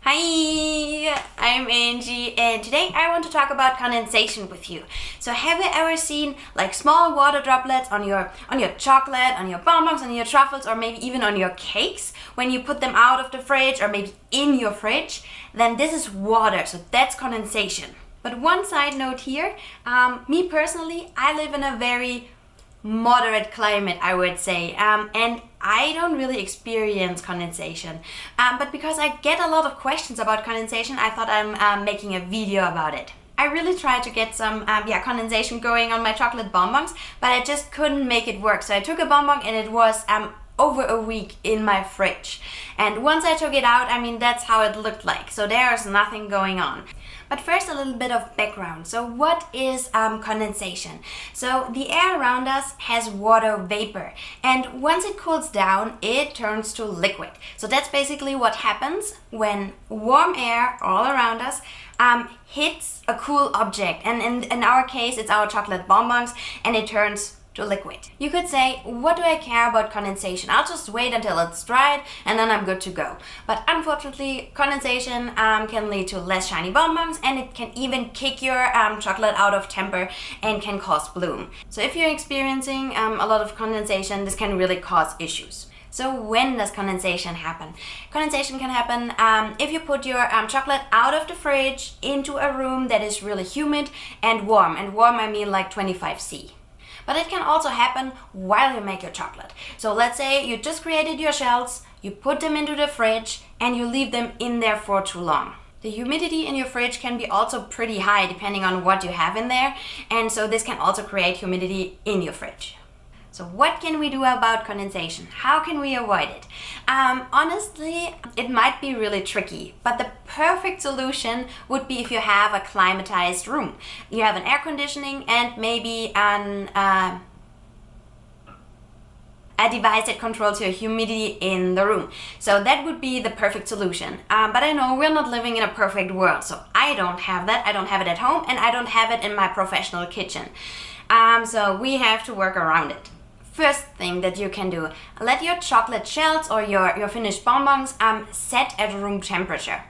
Hi, I'm Angie, and today I want to talk about condensation with you. So have you ever seen like small water droplets on your chocolate, on your bonbons, on your truffles, or maybe even on your cakes when you put them out of the fridge or maybe in your fridge? Then this is water, so that's condensation. But one side note here, me personally, I live in a very moderate climate, I would say, and I don't really experience condensation, but because I get a lot of questions about condensation, I thought I'm making a video about it. I really tried to get some condensation going on my chocolate bonbons, but I just couldn't make it work. So I took a bonbon and it was over a week in my fridge, and once I took it out, that's how it looked like. So there's nothing going on. But first, a little bit of background. So what is condensation? So the air around us has water vapor, and once it cools down, it turns to liquid. So that's basically what happens when warm air all around us hits a cool object, and in our case, it's our chocolate bonbons, and it turns to liquid. You could say, what do I care about condensation? I'll just wait until it's dried and then I'm good to go. But unfortunately, condensation can lead to less shiny bonbons, and it can even kick your chocolate out of temper and can cause bloom. So if you're experiencing a lot of condensation, this can really cause issues. So when does condensation happen? Condensation can happen if you put your chocolate out of the fridge into a room that is really humid and warm. And warm, I mean like 25°C. But it can also happen while you make your chocolate. So let's say you just created your shells, you put them into the fridge, and you leave them in there for too long. The humidity in your fridge can be also pretty high depending on what you have in there, and so this can also create humidity in your fridge. So what can we do about condensation? How can we avoid it? Honestly, it might be really tricky, but the perfect solution would be if you have a climatized room. You have an air conditioning and maybe a device that controls your humidity in the room. So that would be the perfect solution. But I know we're not living in a perfect world, so I don't have that. I don't have it at home, and I don't have it in my professional kitchen. So we have to work around it. First thing that you can do, let your chocolate shells or your finished bonbons set at room temperature.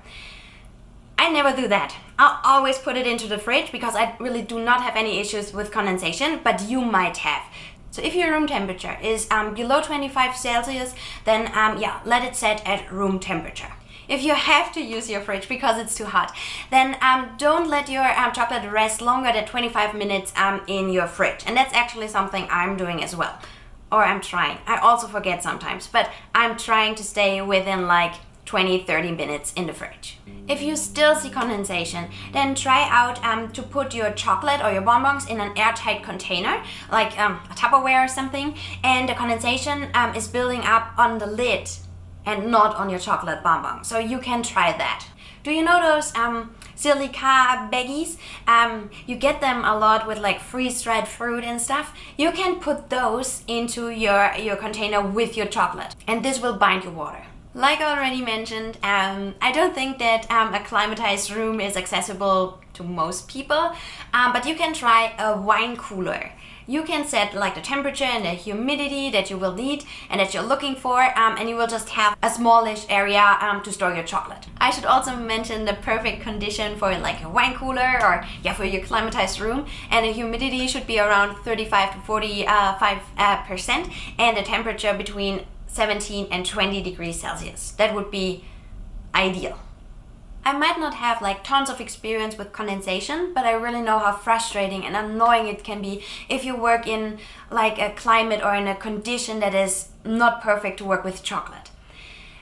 I never do that. I'll always put it into the fridge because I really do not have any issues with condensation, but you might have. So if your room temperature is below 25 Celsius, then let it set at room temperature. If you have to use your fridge because it's too hot, then don't let your chocolate rest longer than 25 minutes in your fridge. And that's actually something I'm doing as well. Or I'm trying. I also forget sometimes, but I'm trying to stay within like 20-30 minutes in the fridge. If you still see condensation, then try out to put your chocolate or your bonbons in an airtight container, like a Tupperware or something, and the condensation is building up on the lid and not on your chocolate bonbon. So you can try that. Do you know those silica baggies? You get them a lot with like freeze-dried fruit and stuff. You can put those into your container with your chocolate, and this will bind your water. Like I already mentioned, I don't think that a climatized room is accessible to most people, but you can try a wine cooler. You can set like the temperature and the humidity that you will need and that you're looking for, and you will just have a smallish area to store your chocolate. I should also mention the perfect condition for like a wine cooler or for your climatized room, and the humidity should be around 35 to 45%, and the temperature between 17 and 20 degrees Celsius. That would be ideal. I might not have like tons of experience with condensation, but I really know how frustrating and annoying it can be if you work in like a climate or in a condition that is not perfect to work with chocolate.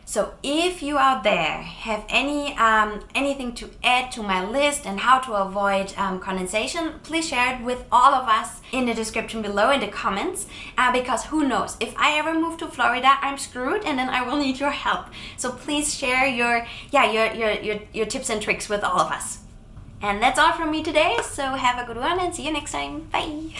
So if you out there have anything to add to my list and how to avoid condensation, please share it with all of us in the description below in the comments, because who knows, if I ever move to Florida, I'm screwed and then I will need your help. So please share your tips and tricks with all of us. And that's all from me today, so have a good one and see you next time. Bye!